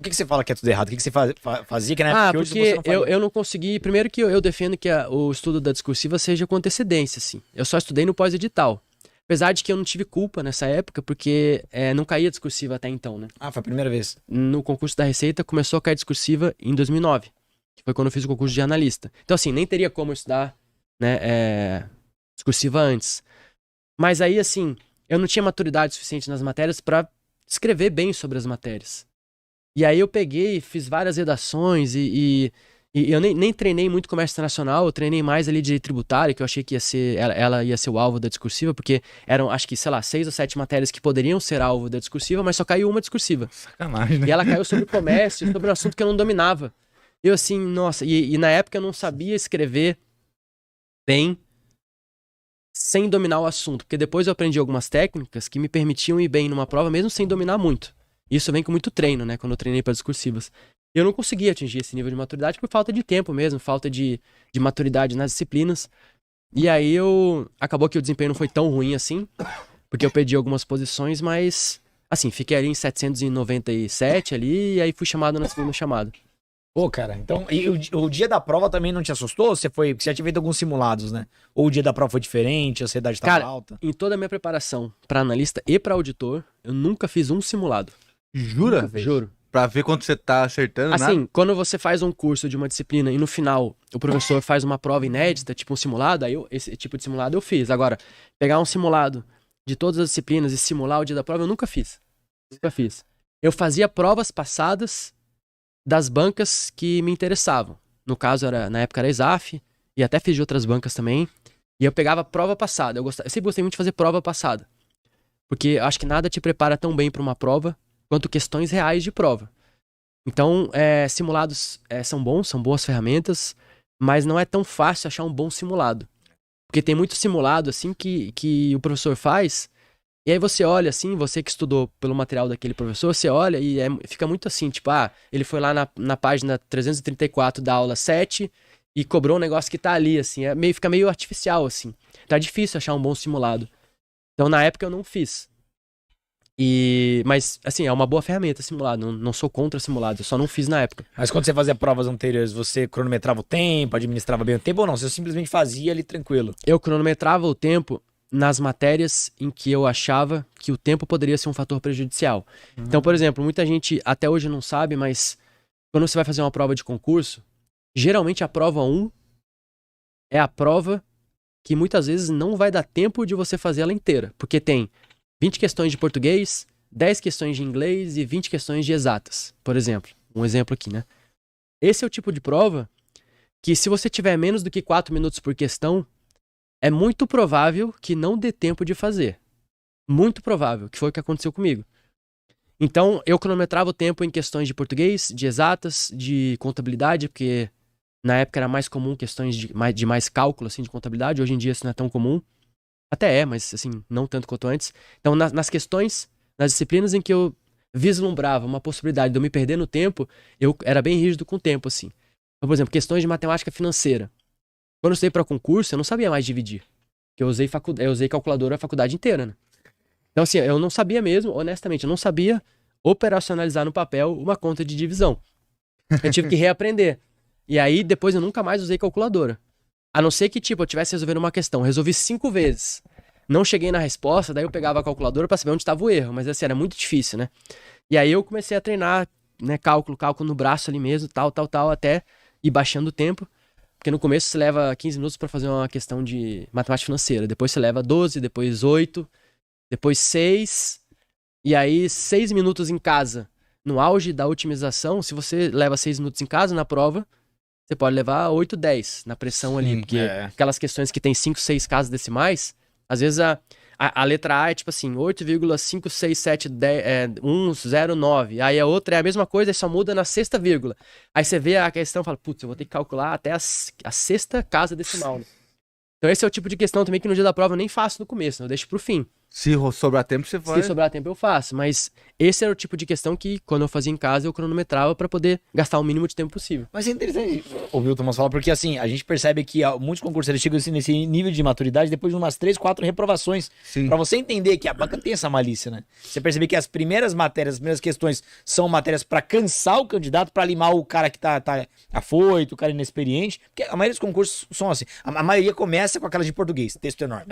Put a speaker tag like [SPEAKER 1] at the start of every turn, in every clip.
[SPEAKER 1] O que você fala que é tudo errado? O que você fazia que na época que hoje
[SPEAKER 2] porque
[SPEAKER 1] você não fazia?
[SPEAKER 2] eu não consegui... Primeiro que eu defendo que o estudo da discursiva seja com antecedência, assim. Eu só estudei no pós-edital. Apesar de que eu não tive culpa nessa época, porque não caía discursiva até então, né?
[SPEAKER 1] Ah, foi a primeira vez.
[SPEAKER 2] No concurso da Receita, começou a cair discursiva em 2009, que foi quando eu fiz o concurso de analista. Então, assim, nem teria como eu estudar, né, discursiva antes. Mas aí, assim, eu não tinha maturidade suficiente nas matérias para escrever bem sobre as matérias. E aí eu peguei, fiz várias redações e eu nem treinei muito comércio internacional, eu treinei mais ali de tributário, que eu achei que ia ser, ela ia ser o alvo da discursiva, porque eram, acho que, sei lá, 6 ou 7 matérias que poderiam ser alvo da discursiva, mas só caiu uma discursiva.
[SPEAKER 3] Sacanagem, né?
[SPEAKER 2] E ela caiu sobre comércio, sobre um assunto que eu não dominava. Eu assim, nossa, e na época eu não sabia escrever bem sem dominar o assunto, porque depois eu aprendi algumas técnicas que me permitiam ir bem numa prova, mesmo sem dominar muito. Isso vem com muito treino, né, quando eu treinei para discursivas. Eu não conseguia atingir esse nível de maturidade por falta de tempo mesmo, falta de maturidade nas disciplinas. E aí acabou que o desempenho não foi tão ruim assim, porque eu perdi algumas posições, mas assim, fiquei ali em 797 ali, e aí fui chamado na segunda chamada.
[SPEAKER 1] Pô, cara, então, e o dia da prova também não te assustou? Porque você já tinha feito alguns simulados, né? Ou o dia da prova foi diferente, a ansiedade estava
[SPEAKER 2] Cara,
[SPEAKER 1] alta?
[SPEAKER 2] em toda a minha preparação para analista e para auditor, eu nunca fiz um simulado.
[SPEAKER 3] Jura?
[SPEAKER 2] Juro.
[SPEAKER 3] Pra ver quanto você tá acertando,
[SPEAKER 2] Assim,
[SPEAKER 3] nada?
[SPEAKER 2] quando você faz um curso de uma disciplina e no final o professor faz uma prova inédita, tipo um simulado, aí esse tipo de simulado eu fiz. Agora, pegar um simulado de todas as disciplinas e simular o dia da prova, eu nunca fiz. Nunca fiz. Eu fazia provas passadas das bancas que me interessavam. No caso, na época era ESAF, e até fiz de outras bancas também. E eu pegava prova passada. Eu sempre gostei muito de fazer prova passada. Porque eu acho que nada te prepara tão bem para uma prova quanto questões reais de prova. Então, simulados são bons, são boas ferramentas, mas não é tão fácil achar um bom simulado. Porque tem muito simulado, assim, que o professor faz, e aí você olha, assim, você que estudou pelo material daquele professor, você olha e fica muito assim, tipo, ele foi lá na página 334 da aula 7 e cobrou um negócio que tá ali, assim, fica meio artificial, assim. Então é difícil achar um bom simulado. Então, na época, eu não fiz. Mas, assim, é uma boa ferramenta simulado. Não sou contra simulado, eu só não fiz na época.
[SPEAKER 1] Mas quando você fazia provas anteriores, você cronometrava o tempo, administrava bem o tempo ou não? Você simplesmente fazia ali tranquilo?
[SPEAKER 2] Eu cronometrava o tempo nas matérias em que eu achava que o tempo poderia ser um fator prejudicial. Então, por exemplo, muita gente até hoje não sabe, mas quando você vai fazer uma prova de concurso, geralmente a prova 1 é a prova que muitas vezes não vai dar tempo de você fazer ela inteira. Porque tem 20 questões de português, 10 questões de inglês e 20 questões de exatas, por exemplo. Um exemplo aqui, né? Esse é o tipo de prova que, se você tiver menos do que 4 minutos por questão, é muito provável que não dê tempo de fazer. Muito provável, que foi o que aconteceu comigo. Então, eu cronometrava o tempo em questões de português, de exatas, de contabilidade, porque na época era mais comum questões de mais cálculo, assim, de contabilidade. Hoje em dia isso não é tão comum. Até mas, assim, não tanto quanto antes. Então, nas questões, nas disciplinas em que eu vislumbrava uma possibilidade de eu me perder no tempo, eu era bem rígido com o tempo, assim. Então, por exemplo, questões de matemática financeira. Quando eu estudei para concurso, eu não sabia mais dividir. Porque eu usei calculadora a faculdade inteira, né? Então, assim, eu não sabia mesmo, honestamente, eu não sabia operacionalizar no papel uma conta de divisão. Eu tive que reaprender. E aí, depois eu nunca mais usei calculadora. A não ser que, tipo, eu estivesse resolvendo uma questão, resolvi 5 vezes. Não cheguei na resposta, daí eu pegava a calculadora pra saber onde estava o erro. Mas, assim, era muito difícil, né? E aí eu comecei a treinar, né, cálculo no braço ali mesmo, tal, até ir baixando o tempo. Porque no começo você leva 15 minutos pra fazer uma questão de matemática financeira. Depois você leva 12, depois 8, depois 6. E aí 6 minutos em casa. No auge da otimização, se você leva 6 minutos em casa na prova, você pode levar 8, 10 na pressão ali. Porque aquelas questões que tem 5, 6 casas decimais, às vezes a letra A é tipo assim, 8,56710,109. Aí a outra é a mesma coisa, só muda na sexta vírgula. Aí você vê a questão e fala, putz, eu vou ter que calcular até a sexta casa decimal. Né? Então esse é o tipo de questão também que no dia da prova eu nem faço no começo, né? Eu deixo pro fim.
[SPEAKER 3] Se sobrar tempo, você vai.
[SPEAKER 2] Se sobrar tempo, eu faço. Mas esse era o tipo de questão que, quando eu fazia em casa, eu cronometrava pra poder gastar o mínimo de tempo possível.
[SPEAKER 1] Mas é interessante ouvir o Thomas falar, porque assim, a gente percebe que muitos concursos chegam assim, nesse nível de maturidade depois de umas 3, 4 reprovações.
[SPEAKER 3] Sim.
[SPEAKER 1] Pra você entender que a banca tem essa malícia, né? Você perceber que as primeiras matérias, as primeiras questões são matérias pra cansar o candidato, pra limar o cara que tá afoito, o cara inexperiente. Porque a maioria dos concursos são assim. A maioria começa com aquelas de português, texto enorme.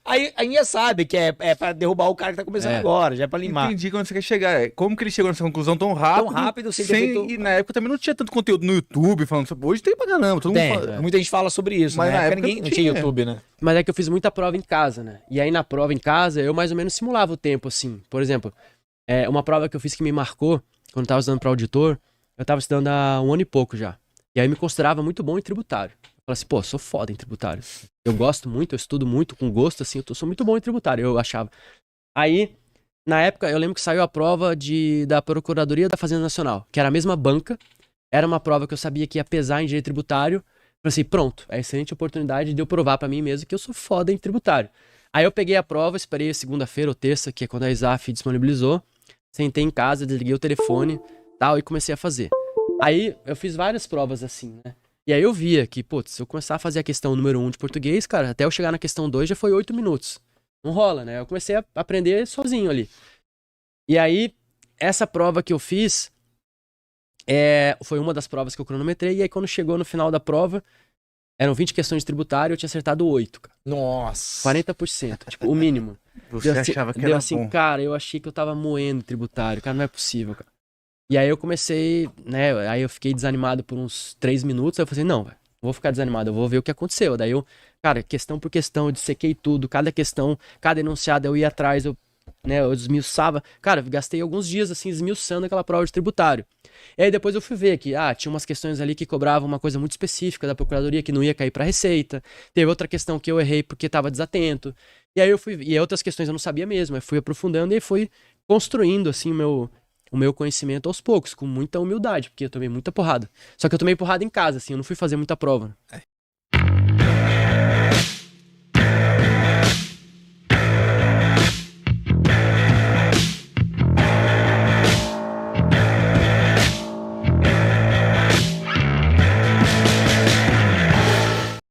[SPEAKER 1] Aí já sabe que é pra derrubar o cara que tá começando agora, já é pra limar.
[SPEAKER 3] Entendi quando você quer chegar. Como que ele chegou nessa conclusão tão rápido?
[SPEAKER 1] Tão rápido, sem ter feito...
[SPEAKER 3] E na época também não tinha tanto conteúdo no YouTube falando sobre. Hoje tem pra caramba. Todo mundo fala...
[SPEAKER 1] Muita gente fala sobre isso,
[SPEAKER 3] Mas
[SPEAKER 1] né?
[SPEAKER 3] na época
[SPEAKER 1] ninguém
[SPEAKER 3] não
[SPEAKER 1] não tinha
[SPEAKER 3] tinha.
[SPEAKER 1] YouTube, né?
[SPEAKER 2] Mas é que eu fiz muita prova em casa, né? E aí na prova em casa, eu mais ou menos simulava o tempo, assim. Por exemplo, uma prova que eu fiz que me marcou, quando eu tava estudando pra auditor, eu tava estudando há 1 ano e pouco já. E aí eu me considerava muito bom em tributário. Eu falei assim, pô, sou foda em tributário. Eu gosto muito, eu estudo muito, com gosto, assim, sou muito bom em tributário, eu achava. Aí, na época, eu lembro que saiu a prova da Procuradoria da Fazenda Nacional, que era a mesma banca, era uma prova que eu sabia que ia pesar em direito tributário. Falei assim, pronto, é excelente oportunidade de eu provar pra mim mesmo que eu sou foda em tributário. Aí eu peguei a prova, esperei segunda-feira ou terça, que é quando a ISAF disponibilizou, sentei em casa, desliguei o telefone, tal, e comecei a fazer. Aí eu fiz várias provas assim, né? E aí eu via que, putz, se eu começar a fazer a questão número 1 de português, cara, até eu chegar na questão 2 já foi 8 minutos. Não rola, né? Eu comecei a aprender sozinho ali. E aí, essa prova que eu fiz foi uma das provas que eu cronometrei. E aí, quando chegou no final da prova, eram 20 questões de tributário, eu tinha acertado 8, cara.
[SPEAKER 1] Nossa.
[SPEAKER 2] 40%, tipo, o mínimo.
[SPEAKER 3] Você achava que
[SPEAKER 2] deu
[SPEAKER 3] era
[SPEAKER 2] assim,
[SPEAKER 3] bom.
[SPEAKER 2] cara, eu achei que eu tava moendo tributário. Cara, não é possível, cara. E aí eu comecei, né, aí eu fiquei desanimado por uns 3 minutos, aí eu falei assim, não, velho, não vou ficar desanimado, eu vou ver o que aconteceu. Daí eu, cara, questão por questão, eu dissequei tudo, cada questão, cada enunciado eu ia atrás, eu esmiuçava. Cara, eu gastei alguns dias, assim, esmiuçando aquela prova de tributário. E aí depois eu fui ver que, tinha umas questões ali que cobravam uma coisa muito específica da Procuradoria, que não ia cair pra Receita. Teve outra questão que eu errei porque tava desatento. E aí e outras questões eu não sabia mesmo, eu fui aprofundando e fui construindo, assim, o meu conhecimento aos poucos, com muita humildade, porque eu tomei muita porrada. Só que eu tomei porrada em casa, assim, eu não fui fazer muita prova.